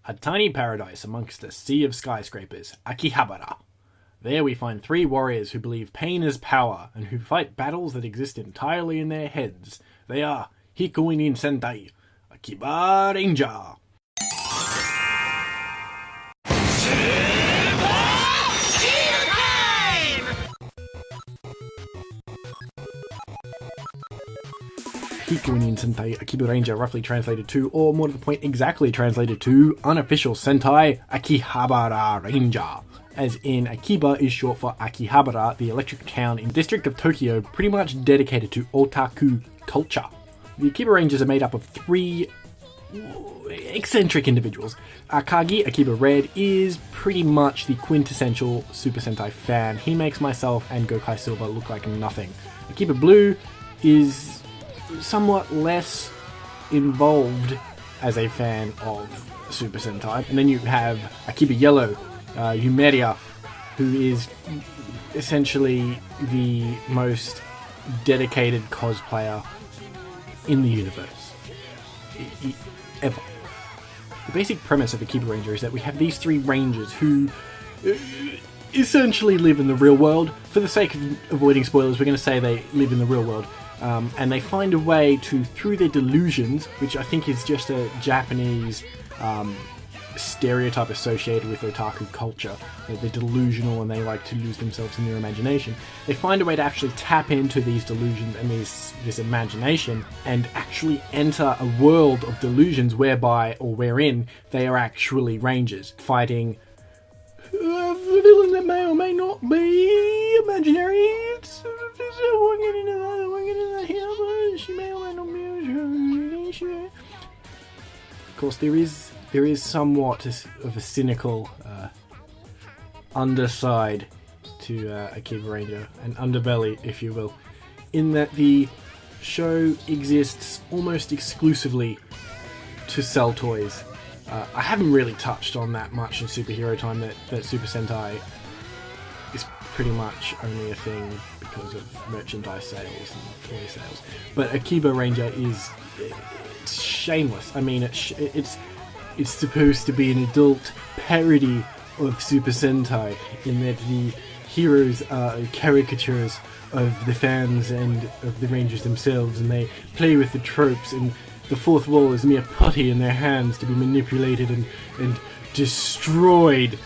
A tiny paradise amongst a sea of skyscrapers, Akihabara. There we find three warriors who believe pain is power and who fight battles that exist entirely in their heads. They are Hikounin Sentai, Akiba Ranger. Hikounin Sentai Akiba Ranger, roughly translated to, or more to the point, exactly translated to, unofficial Sentai Akihabara Ranger. As in, Akiba is short for Akihabara, the electric town in the district of Tokyo, pretty much dedicated to otaku culture. The Akiba Rangers are made up of three eccentric individuals. Akagi, Akiba Red, is pretty much the quintessential Super Sentai fan. He makes myself and Gokai Silver look like nothing. Akiba Blue is somewhat less involved as a fan of Super Sentai. And then you have Akiba Yellow, Yumeria, who is essentially the most dedicated cosplayer in the universe. Ever. The basic premise of Akiba Ranger is that we have these three rangers who essentially live in the real world. For the sake of avoiding spoilers, we're going to say they live in the real world. And they find a way to, through their delusions, which I think is just a Japanese stereotype associated with otaku culture, that they're delusional and they like to lose themselves in their imagination. They find a way to actually tap into these delusions and this imagination and actually enter a world of delusions whereby, or wherein, they are actually rangers, fighting a villain that may or may not be imaginary. Of course, there is somewhat of a cynical underside to Akiba Ranger, an underbelly, if you will, in that the show exists almost exclusively to sell toys. I haven't really touched on that much in superhero time, that Super Sentai is pretty much only a thing because of merchandise sales and toy sales. But Akiba Ranger is shameless. I mean, it's supposed to be an adult parody of Super Sentai in that the heroes are caricatures of the fans and of the Rangers themselves, and they play with the tropes, and the fourth wall is mere putty in their hands to be manipulated and destroyed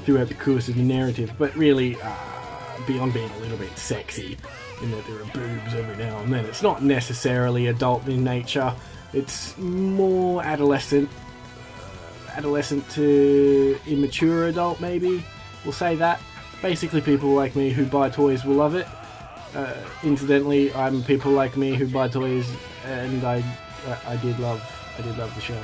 throughout the course of the narrative. But really, beyond being a little bit sexy, in that there are boobs every now and then, it's not necessarily adult in nature. It's more adolescent to immature adult, maybe. We'll say that. Basically, people like me who buy toys will love it. Incidentally, I'm people like me who buy toys, and I did love the show.